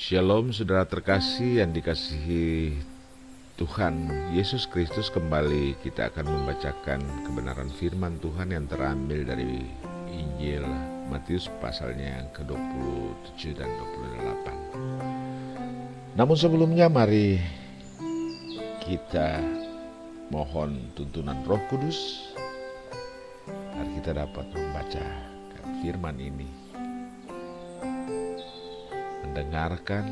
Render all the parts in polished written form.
Shalom saudara terkasih yang dikasihi Tuhan Yesus Kristus. Kembali kita akan membacakan kebenaran firman Tuhan yang terambil dari Injil Matius pasalnya yang ke-27 dan 28. Namun sebelumnya mari kita mohon tuntunan Roh Kudus agar kita dapat membaca firman ini, mendengarkan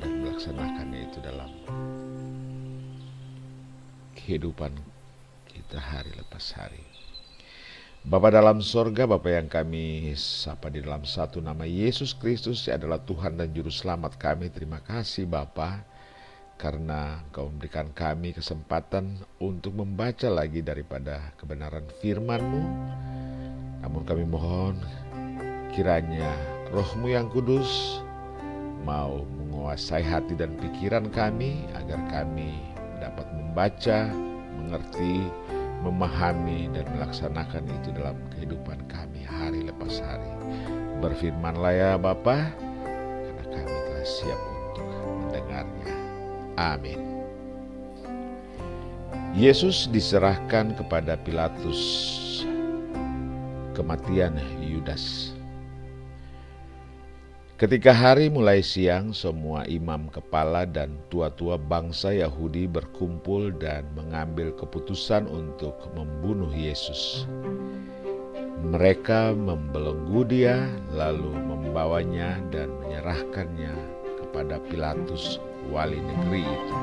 dan melaksanakannya itu dalam kehidupan kita hari lepas hari. Bapa dalam sorga, Bapa yang kami sapa di dalam satu nama Yesus Kristus adalah Tuhan dan Juru Selamat kami. Terima kasih Bapa, karena Engkau memberikan kami kesempatan untuk membaca lagi daripada kebenaran firman-Mu. Namun kami mohon kiranya Roh-Mu yang kudus mau menguasai hati dan pikiran kami, agar kami dapat membaca, mengerti, memahami, dan melaksanakan itu dalam kehidupan kami hari lepas hari. Berfirmanlah ya Bapa, karena kami telah siap untuk mendengarnya. Amin. Yesus diserahkan kepada Pilatus. Kematian Yudas. Ketika hari mulai siang, semua imam kepala dan tua-tua bangsa Yahudi berkumpul dan mengambil keputusan untuk membunuh Yesus. Mereka membelenggu Dia, lalu membawanya dan menyerahkannya kepada Pilatus, wali negeri itu.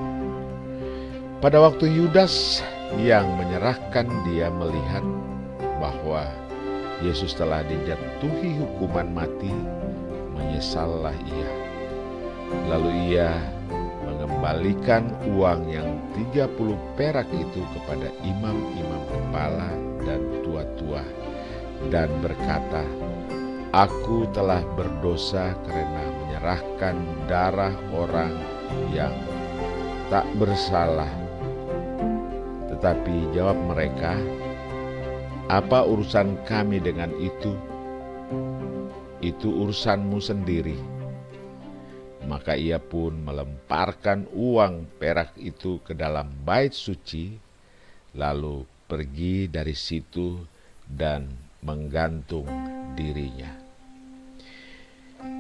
Pada waktu Yudas yang menyerahkan Dia melihat bahwa Yesus telah dijatuhi hukuman mati, menyesallah ia. Lalu ia mengembalikan uang yang 30 perak itu kepada imam-imam kepala dan tua-tua dan berkata, "Aku telah berdosa karena menyerahkan darah orang yang tak bersalah." Tetapi jawab mereka, "Apa urusan kami dengan itu? Itu urusanmu sendiri." Maka ia pun melemparkan uang perak itu ke dalam bait suci, lalu pergi dari situ dan menggantung dirinya.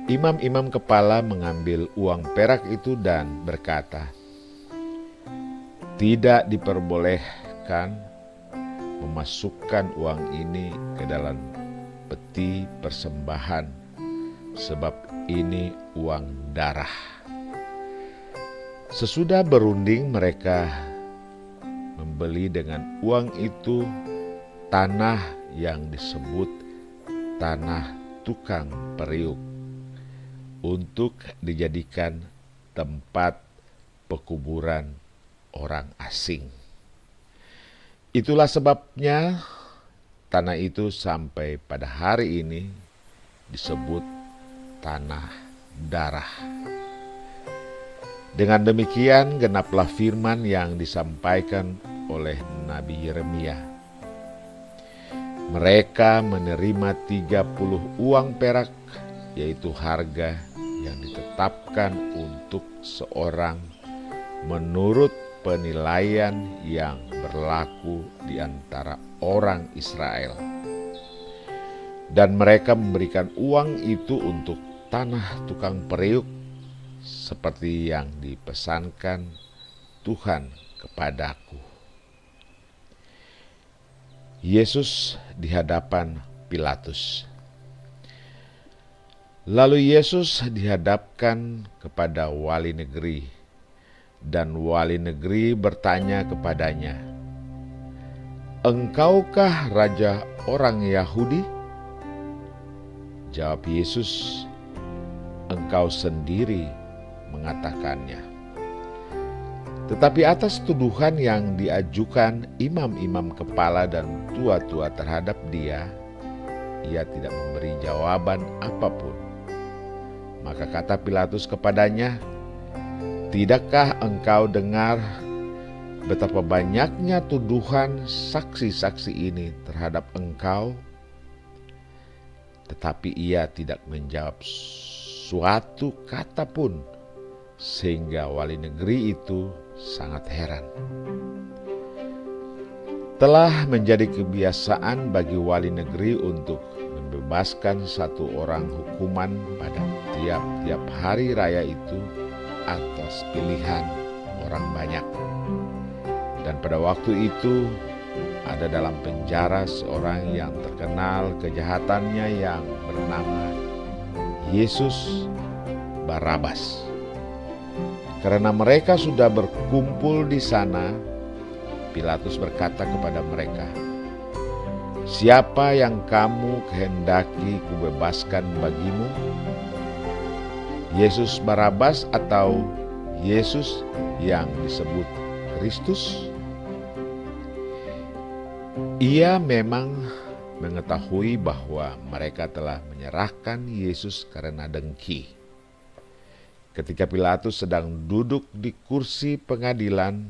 Imam-imam kepala mengambil uang perak itu dan berkata, "Tidak diperbolehkan memasukkan uang ini ke dalam peti persembahan, sebab ini uang darah." Sesudah berunding, mereka membeli dengan uang itu tanah yang disebut tanah tukang periuk untuk dijadikan tempat pekuburan orang asing. Itulah sebabnya tanah itu sampai pada hari ini disebut tanah darah. Dengan demikian genaplah firman yang disampaikan oleh Nabi Yeremia. Mereka menerima 30 uang perak, yaitu harga yang ditetapkan untuk seorang menurut penilaian yang berlaku di antara orang Israel. Dan mereka memberikan uang itu untuk tanah tukang periuk, seperti yang dipesankan Tuhan kepadaku. Yesus di hadapan Pilatus. Lalu Yesus dihadapkan kepada wali negeri, dan wali negeri bertanya kepadanya, "Engkaukah raja orang Yahudi?" Jawab Yesus, "Engkau sendiri mengatakannya." Tetapi atas tuduhan yang diajukan imam-imam kepala dan tua-tua terhadap Dia, ia tidak memberi jawaban apapun. Maka kata Pilatus kepadanya, "Tidakkah engkau dengar betapa banyaknya tuduhan saksi-saksi ini terhadap engkau?" Tetapi ia tidak menjawab suatu kata pun, sehingga wali negeri itu sangat heran. Telah menjadi kebiasaan bagi wali negeri untuk membebaskan satu orang hukuman pada tiap-tiap hari raya itu atas pilihan orang banyak. Dan pada waktu itu ada dalam penjara seorang yang terkenal kejahatannya yang bernama Yesus Barabas. Karena mereka sudah berkumpul di sana, Pilatus berkata kepada mereka, "Siapa yang kamu kehendaki kubebaskan bagimu? Yesus Barabas atau Yesus yang disebut Kristus?" Ia memang mengetahui bahwa mereka telah menyerahkan Yesus karena dengki. Ketika Pilatus sedang duduk di kursi pengadilan,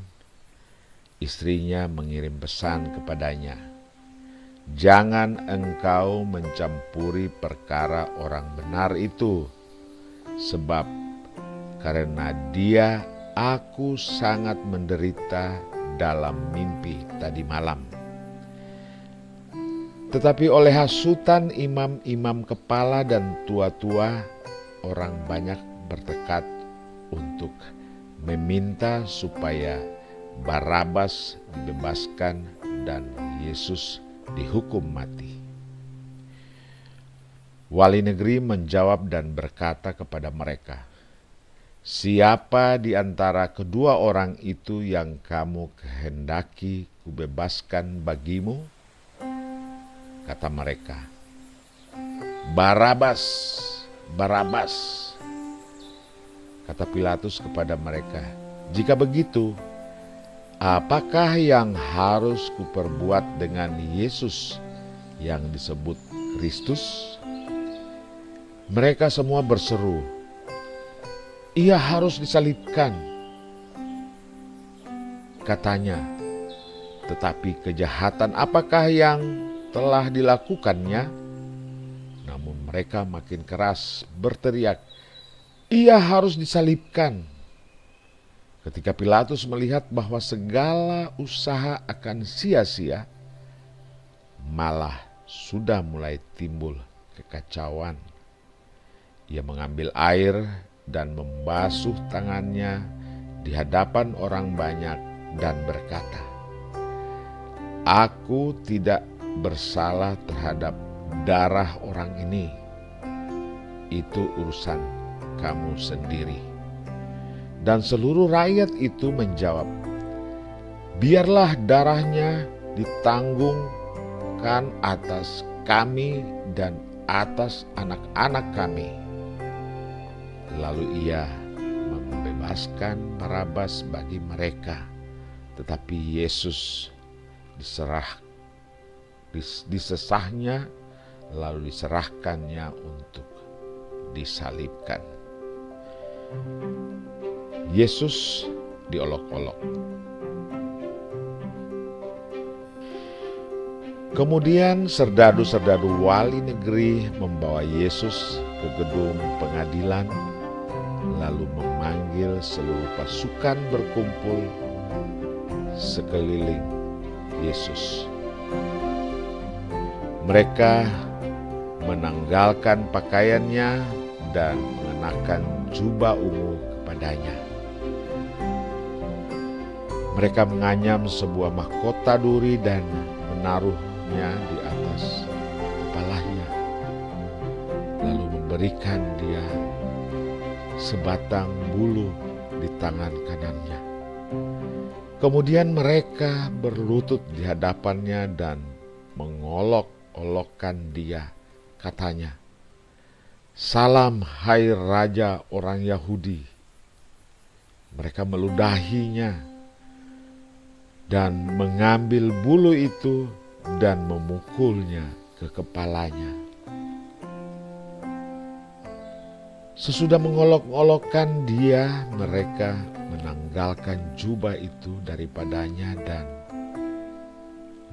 istrinya mengirim pesan kepadanya, "Jangan engkau mencampuri perkara orang benar itu, sebab karena dia aku sangat menderita dalam mimpi tadi malam." Tetapi oleh hasutan imam-imam kepala dan tua-tua, orang banyak bertekad untuk meminta supaya Barabas dibebaskan dan Yesus dihukum mati. Wali negeri menjawab dan berkata kepada mereka, "Siapa di antara kedua orang itu yang kamu kehendaki kubebaskan bagimu?" Kata mereka, "Barabas, Barabas." Kata Pilatus kepada mereka, "Jika begitu, apakah yang harus kuperbuat dengan Yesus yang disebut Kristus?" Mereka semua berseru, "Ia harus disalibkan." Katanya, "Tetapi kejahatan apakah yang telah dilakukannya?" Namun mereka makin keras berteriak, "Ia harus disalibkan." Ketika Pilatus melihat bahwa segala usaha akan sia-sia, malah sudah mulai timbul kekacauan, ia mengambil air dan membasuh tangannya di hadapan orang banyak dan berkata, "Aku tidak bersalah terhadap darah orang ini. Itu urusan kamu sendiri." Dan seluruh rakyat itu menjawab, "Biarlah darahnya ditanggungkan atas kami dan atas anak-anak kami." Lalu ia membebaskan Barabas bagi mereka, tetapi Yesus disesahnya lalu diserahkannya untuk disalibkan. Yesus diolok-olok. Kemudian serdadu-serdadu wali negeri membawa Yesus ke gedung pengadilan, lalu memanggil seluruh pasukan berkumpul sekeliling Yesus. Mereka menanggalkan pakaiannya dan mengenakan jubah ungu kepadanya. Mereka menganyam sebuah mahkota duri dan menaruhnya di atas kepalanya, lalu memberikan dia sebatang bulu di tangan kanannya. Kemudian mereka berlutut di hadapannya dan mengolok-olokkan dia. Katanya, "Salam hai Raja orang Yahudi." Mereka meludahinya dan mengambil bulu itu dan memukulnya ke kepalanya. Sesudah mengolok-olokkan dia, mereka menanggalkan jubah itu daripadanya dan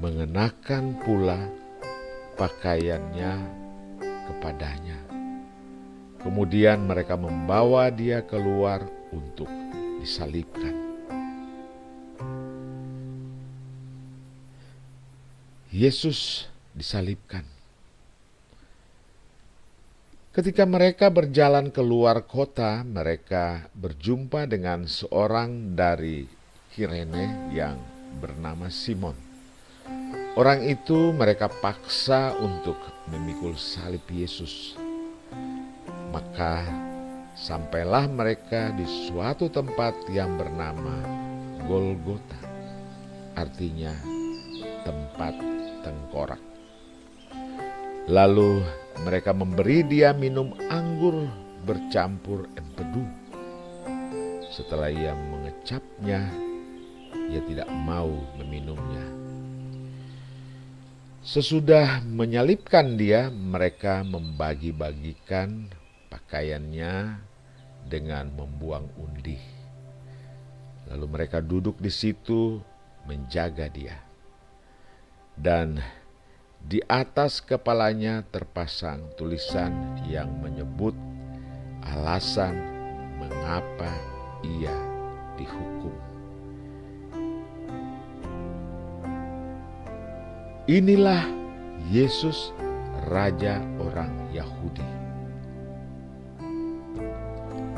mengenakan pula pakaiannya kepadanya. Kemudian mereka membawa dia keluar untuk disalibkan. Yesus disalibkan. Ketika mereka berjalan keluar kota, mereka berjumpa dengan seorang dari Kirene yang bernama Simon. Orang itu mereka paksa untuk memikul salib Yesus. Maka sampailah mereka di suatu tempat yang bernama Golgota, artinya tempat tengkorak. Lalu mereka memberi dia minum anggur bercampur empedu. Setelah ia mengecapnya, ia tidak mau meminumnya. Sesudah menyalibkan dia, mereka membagi-bagikan pakaiannya dengan membuang undi. Lalu mereka duduk di situ menjaga dia. Dan di atas kepalanya terpasang tulisan yang menyebut alasan mengapa ia dihukum. Inilah Yesus, Raja orang Yahudi.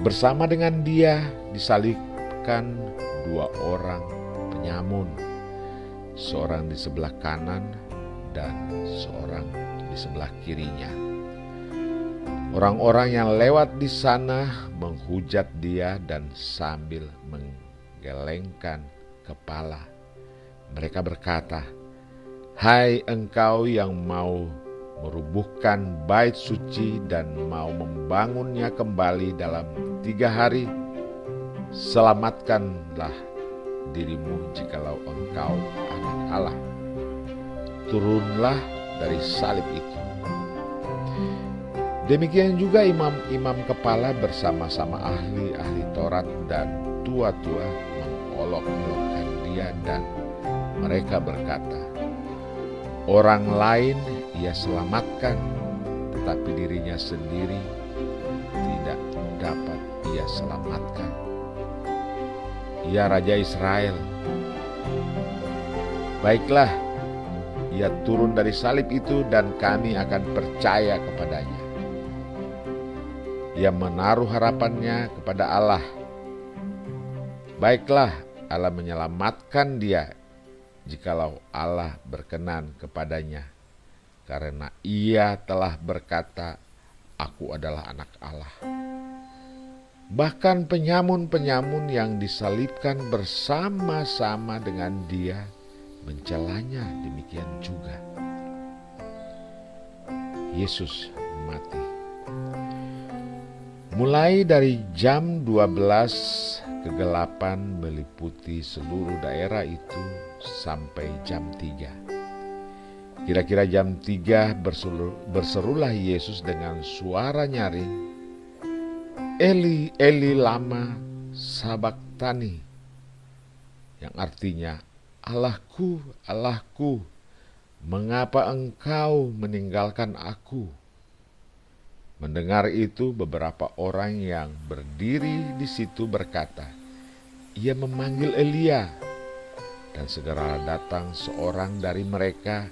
Bersama dengan dia disalibkan dua orang penyamun, seorang di sebelah kanan dan seorang di sebelah kirinya. Orang-orang yang lewat di sana menghujat dia dan sambil menggelengkan kepala. Mereka berkata, "Hai engkau yang mau merubuhkan bait suci dan mau membangunnya kembali dalam 3 hari, selamatkanlah dirimu jikalau engkau anak Allah. Turunlah dari salib itu." Demikian juga imam-imam kepala bersama-sama ahli-ahli Taurat dan tua-tua mengolok-olokkan dia dan mereka berkata, "Orang lain ia selamatkan, tetapi dirinya sendiri tidak dapat ia selamatkan. Ia Raja Israel. Baiklah, ia turun dari salib itu dan kami akan percaya kepadanya. Ia menaruh harapannya kepada Allah. Baiklah, Allah menyelamatkan dia jikalau Allah berkenan kepadanya, karena ia telah berkata, 'Aku adalah anak Allah.'" Bahkan penyamun-penyamun yang disalibkan bersama-sama dengan dia mencelanya demikian juga. Yesus mati. Mulai dari jam 12 kegelapan meliputi seluruh daerah itu sampai jam 3. Kira-kira jam 3 berserulah Yesus dengan suara nyaring, "Eli, Eli lama sabachthani," yang artinya, "Allahku, Allahku, mengapa engkau meninggalkan aku?" Mendengar itu, beberapa orang yang berdiri di situ berkata, "Ia memanggil Elia." Dan segera datang seorang dari mereka.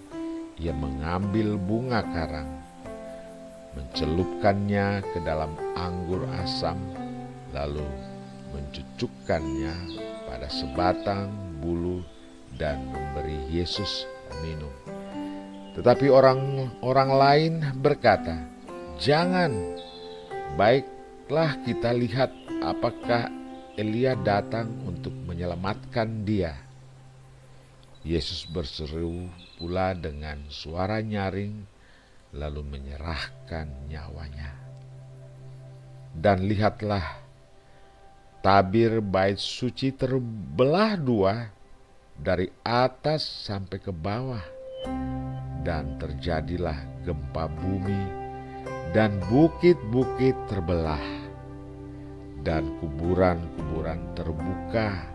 Ia mengambil bunga karang, mencelupkannya ke dalam anggur asam, lalu mencucukkannya pada sebatang bulu dan memberi Yesus minum. Tetapi orang lain berkata, "Jangan, baiklah kita lihat apakah Elia datang untuk menyelamatkan dia." Yesus berseru pula dengan suara nyaring, lalu menyerahkan nyawanya. Dan lihatlah, tabir bait suci terbelah dua dari atas sampai ke bawah, dan terjadilah gempa bumi, dan bukit-bukit terbelah, dan kuburan-kuburan terbuka,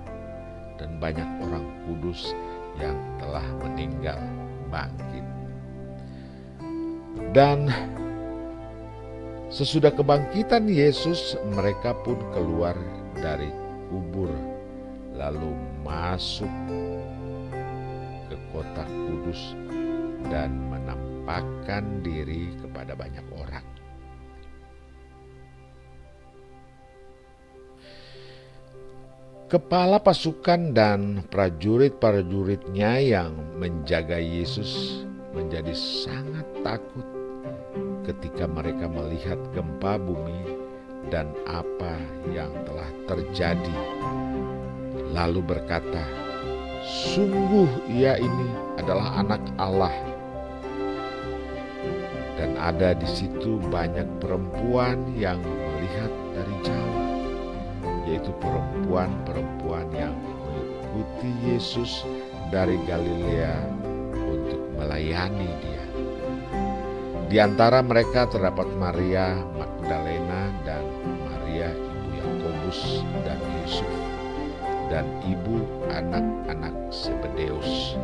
dan banyak orang kudus yang telah meninggal bangkit. Dan Sesudah kebangkitan Yesus, mereka pun keluar dari kubur, lalu masuk ke kota kudus dan menampakkan diri kepada banyak orang. Kepala pasukan dan prajurit-prajuritnya yang menjaga Yesus menjadi sangat takut ketika mereka melihat gempa bumi dan apa yang telah terjadi. Lalu berkata, "Sungguh ia ini adalah Anak Allah." Dan ada di situ banyak perempuan yang melihat dari jauh, yaitu perempuan-perempuan yang mengikuti Yesus dari Galilea untuk melayani Dia. Di antara mereka terdapat Maria Magdalena dan Maria ibu Yakobus dan Yusuf dan ibu anak-anak Zebedeus.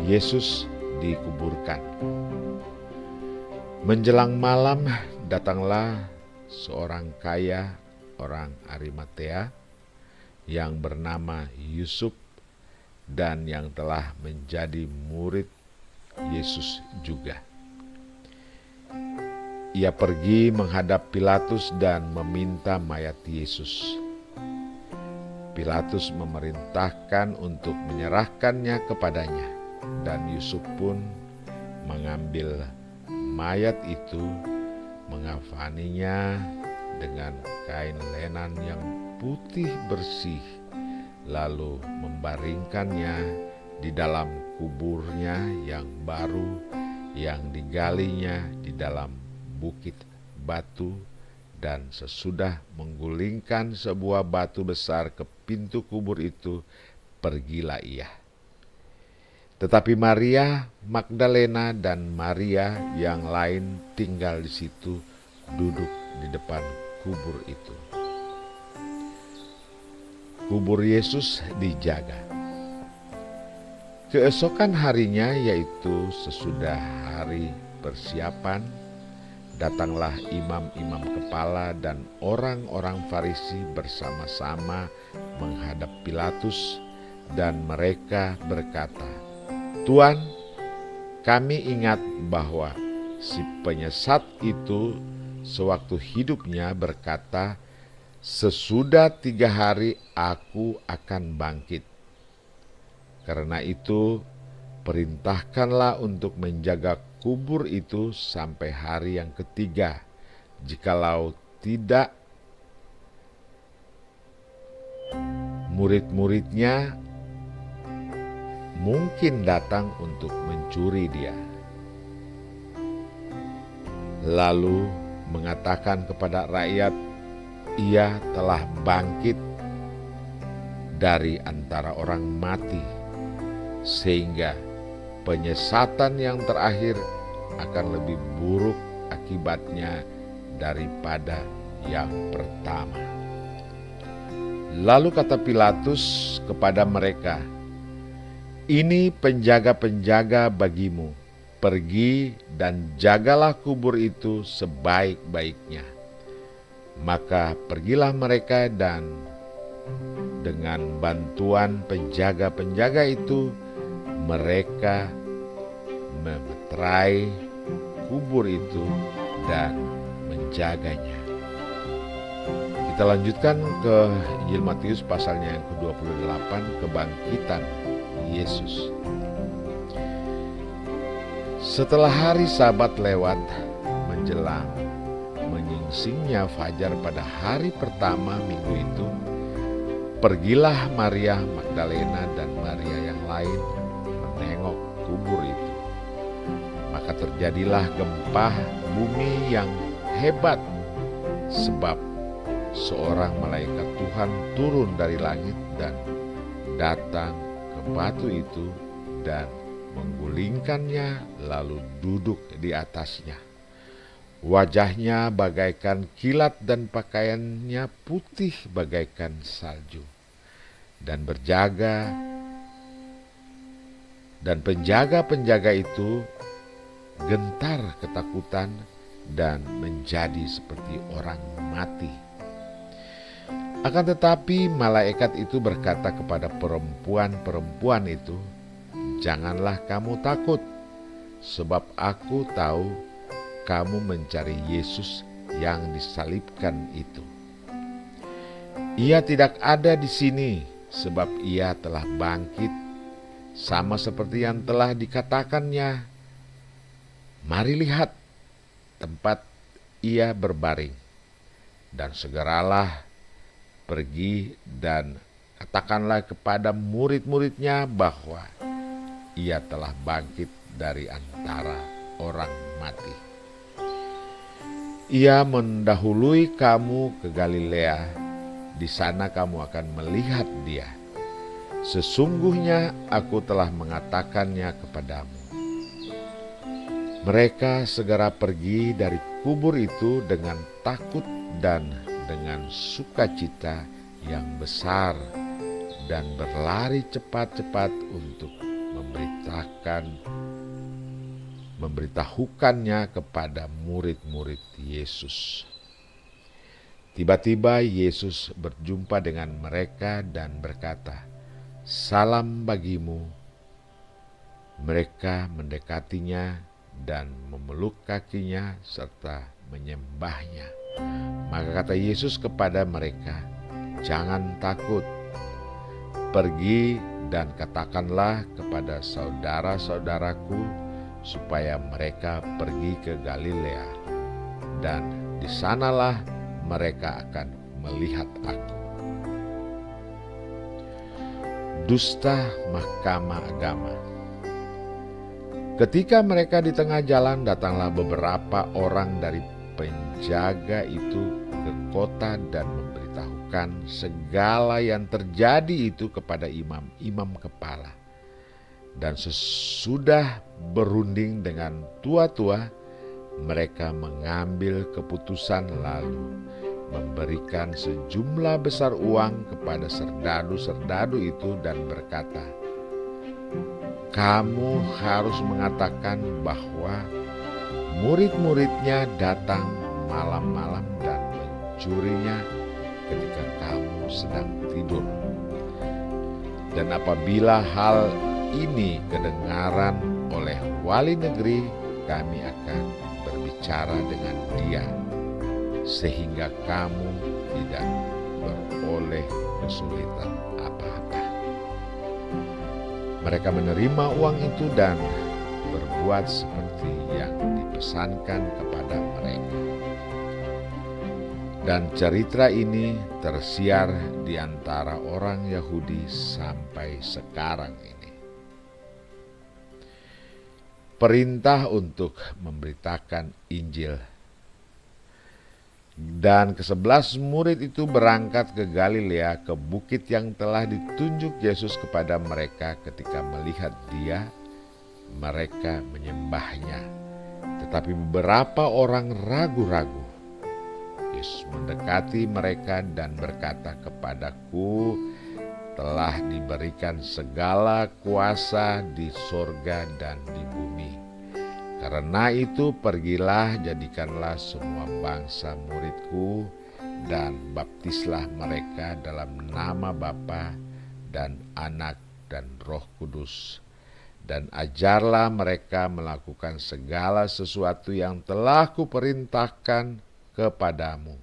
Yesus dikuburkan. Menjelang malam datanglah seorang kaya, orang Arimatea, yang bernama Yusuf dan yang telah menjadi murid Yesus juga. Ia pergi menghadap Pilatus dan meminta mayat Yesus. Pilatus memerintahkan untuk menyerahkannya kepadanya, dan Yusuf pun mengambil mayat itu, mengafaninya dengan kain lenan yang putih bersih, lalu membaringkannya di dalam kuburnya yang baru yang digalinya di dalam bukit batu, dan sesudah menggulingkan sebuah batu besar ke pintu kubur itu, pergilah ia. Tetapi Maria Magdalena dan Maria yang lain tinggal di situ, duduk di depan kubur itu. Kubur Yesus dijaga. Keesokan harinya, yaitu sesudah hari persiapan, datanglah imam-imam kepala dan orang-orang Farisi bersama-sama menghadap Pilatus, dan mereka berkata, "Tuan, kami ingat bahwa si penyesat itu sewaktu hidupnya berkata, 'Sesudah 3 hari aku akan bangkit.' Karena itu, perintahkanlah untuk menjaga kubur itu sampai hari yang ketiga. Jikalau tidak, murid-muridnya mungkin datang untuk mencuri dia." Lalu mengatakan kepada rakyat, "Ia telah bangkit dari antara orang mati, sehingga penyesatan yang terakhir akan lebih buruk akibatnya daripada yang pertama." Lalu kata Pilatus kepada mereka, "Ini penjaga-penjaga bagimu. Pergi dan jagalah kubur itu sebaik-baiknya." Maka pergilah mereka, dan dengan bantuan penjaga-penjaga itu, mereka memeterai kubur itu dan menjaganya. Kita lanjutkan ke Injil Matius pasalnya yang ke-28, kebangkitan Yesus. Setelah hari Sabat lewat, menjelang menyingsingnya fajar pada hari pertama minggu itu, pergilah Maria Magdalena dan Maria yang lain menengok kubur itu. Maka terjadilah gempa bumi yang hebat, sebab seorang malaikat Tuhan turun dari langit dan datang ke batu itu dan menggulingkannya, lalu duduk di atasnya. Wajahnya bagaikan kilat dan pakaiannya putih bagaikan salju. Dan penjaga-penjaga itu gentar ketakutan dan menjadi seperti orang mati. Akan tetapi malaikat itu berkata kepada perempuan-perempuan itu, "Janganlah kamu takut, sebab aku tahu kamu mencari Yesus yang disalibkan itu. Ia tidak ada di sini, sebab ia telah bangkit, sama seperti yang telah dikatakannya. Mari lihat tempat ia berbaring, dan segeralah pergi dan katakanlah kepada murid-muridnya bahwa ia telah bangkit dari antara orang mati. Ia mendahului kamu ke Galilea, di sana kamu akan melihat dia. Sesungguhnya aku telah mengatakannya kepadamu." Mereka segera pergi dari kubur itu dengan takut dan dengan sukacita yang besar, dan berlari cepat-cepat untuk memberitahukannya kepada murid-murid Yesus. Tiba-tiba Yesus berjumpa dengan mereka dan berkata, "Salam bagimu." Mereka mendekatinya dan memeluk kakinya serta menyembahnya. Maka kata Yesus kepada mereka, "Jangan takut. Pergi dan katakanlah kepada saudara-saudaraku supaya mereka pergi ke Galilea, dan di sanalah mereka akan melihat aku." Dusta Mahkamah Agama. Ketika mereka di tengah jalan, datanglah beberapa orang dari penjaga itu ke kota dan memberitahukan segala yang terjadi itu kepada imam-imam kepala. Dan sesudah berunding dengan tua-tua, mereka mengambil keputusan lalu memberikan sejumlah besar uang kepada serdadu-serdadu itu dan berkata, "Kamu harus mengatakan bahwa murid-muridnya datang malam-malam dan mencurinya ketika kamu sedang tidur. Dan apabila hal ini kedengaran oleh wali negeri, kami akan berbicara dengan dia, sehingga kamu tidak beroleh kesulitan apa-apa." Mereka menerima uang itu dan berbuat seperti yang dipesankan kepada mereka. Dan cerita ini tersiar di antara orang Yahudi sampai sekarang ini. Perintah untuk memberitakan Injil. Dan ke-11 murid itu berangkat ke Galilea, ke bukit yang telah ditunjuk Yesus kepada mereka. Ketika melihat dia, mereka menyembahnya. Tetapi beberapa orang ragu-ragu. Yesus mendekati mereka dan berkata, "Kepadaku telah diberikan segala kuasa di sorga dan di bumi. Karena itu pergilah, jadikanlah semua bangsa muridku, dan baptislah mereka dalam nama Bapa dan Anak dan Roh Kudus. Dan ajarlah mereka melakukan segala sesuatu yang telah kuperintahkan kepadamu.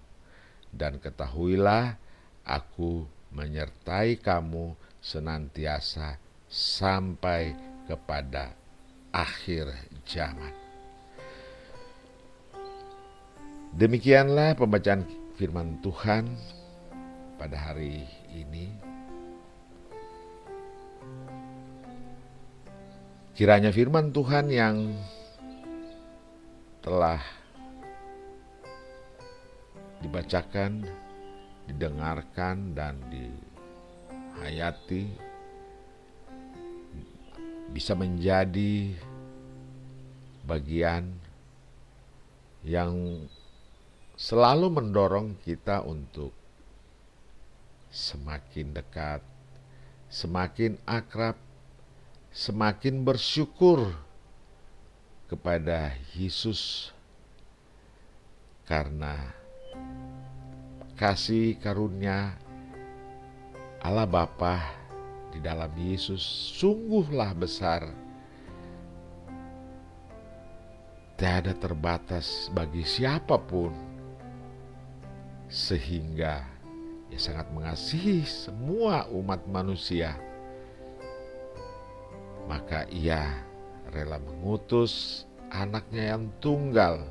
Dan ketahuilah, aku menyertai kamu senantiasa sampai kepada akhir zaman." Demikianlah pembacaan firman Tuhan pada hari ini. Kiranya firman Tuhan yang telah dibacakan, didengarkan, dan dihayati bisa menjadi bagian yang selalu mendorong kita untuk semakin dekat, semakin akrab, semakin bersyukur kepada Yesus karena kasih karunia Allah Bapa di dalam Yesus sungguhlah besar, tiada terbatas bagi siapapun, sehingga Ia sangat mengasihi semua umat manusia. Maka Ia rela mengutus anaknya yang tunggal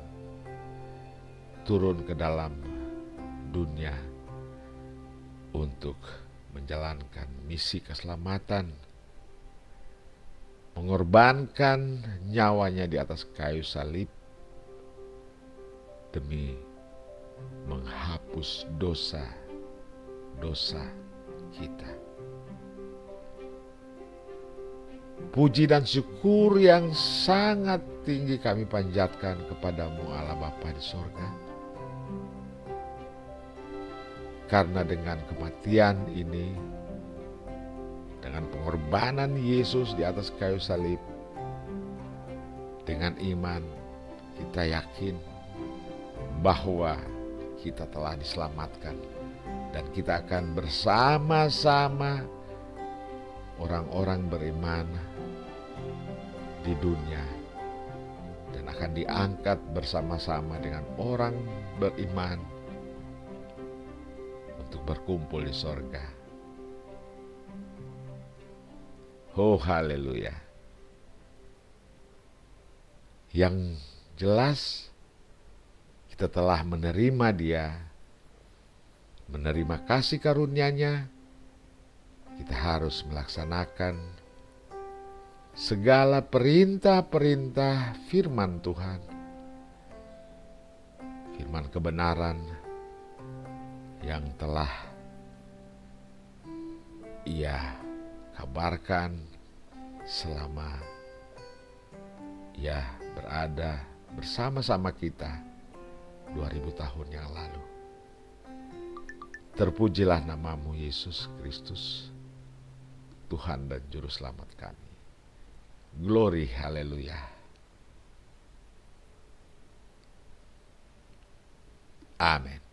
turun ke dalam dunia untuk menjalankan misi keselamatan, mengorbankan nyawanya di atas kayu salib demi menghapus dosa kita. Puji dan syukur yang sangat tinggi kami panjatkan kepadamu Allah Bapa di sorga. Karena dengan kematian ini, dengan pengorbanan Yesus di atas kayu salib, dengan iman kita yakin bahwa kita telah diselamatkan. Dan kita akan bersama-sama orang-orang beriman di dunia dan akan diangkat bersama-sama dengan orang beriman untuk berkumpul di sorga. Oh haleluya. Yang jelas kita telah menerima Dia, menerima kasih karunia-Nya. Kita harus melaksanakan segala perintah-perintah firman Tuhan, firman kebenaran yang telah Ia kabarkan selama Ia berada bersama-sama kita 2000 tahun yang lalu. Terpujilah namamu Yesus Kristus, Tuhan dan Juru Selamat kami. Glory, haleluya. Amin.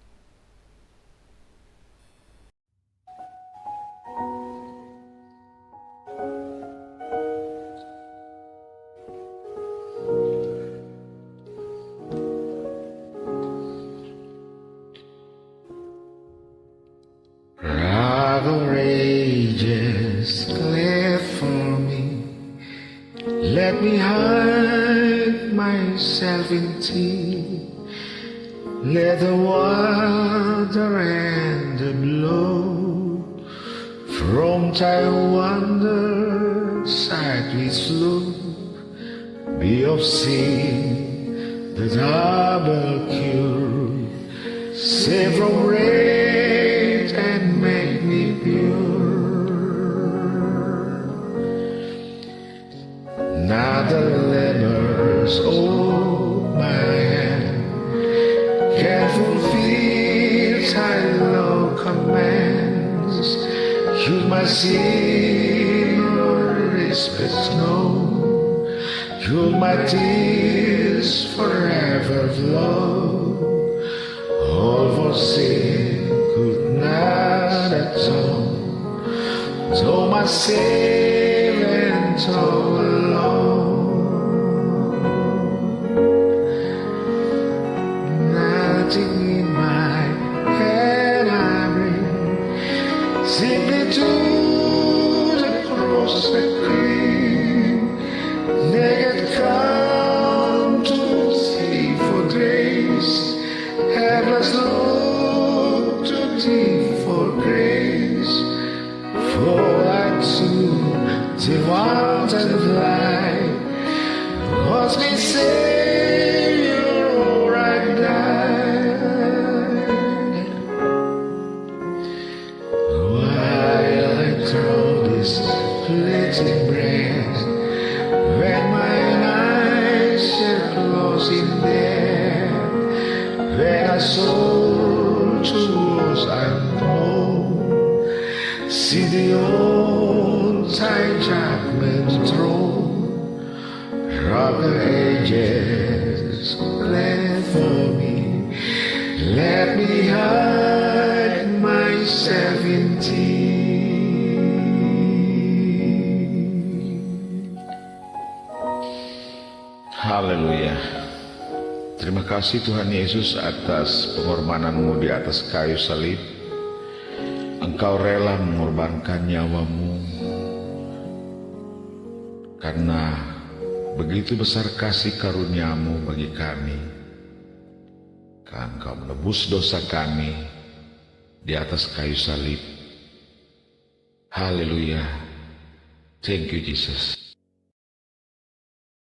Let me hide myself in thee. Let the water and the blow from thy wonder sideways flow be of sin the double cure. Save from rage and make me pure. Now the labors of my hand can fulfill thy law commands. You my sin or respect snow. You my tears forever flow. All for sin could not atone. So my save and toll alone. Nothing in my hand I bring, simply to the cross I cling. Naked come to thee for grace, helpless look to thee for grace. For I too the fountain of life was me Savior, or I died. While I throw this fleeting breath, when mine eyes shall close in death, when I soul towards unknown, see the old time judgment throne, rock of ages, glad for me. Let me hide myself in thee. Haleluya. Terima kasih Tuhan Yesus atas pengorbanan-Mu di atas kayu salib. Engkau rela mengorbankan nyawa-Mu karena begitu besar kasih karunia-Mu bagi kami. Karena Engkau menebus dosa kami di atas kayu salib. Haleluya. Thank you Jesus.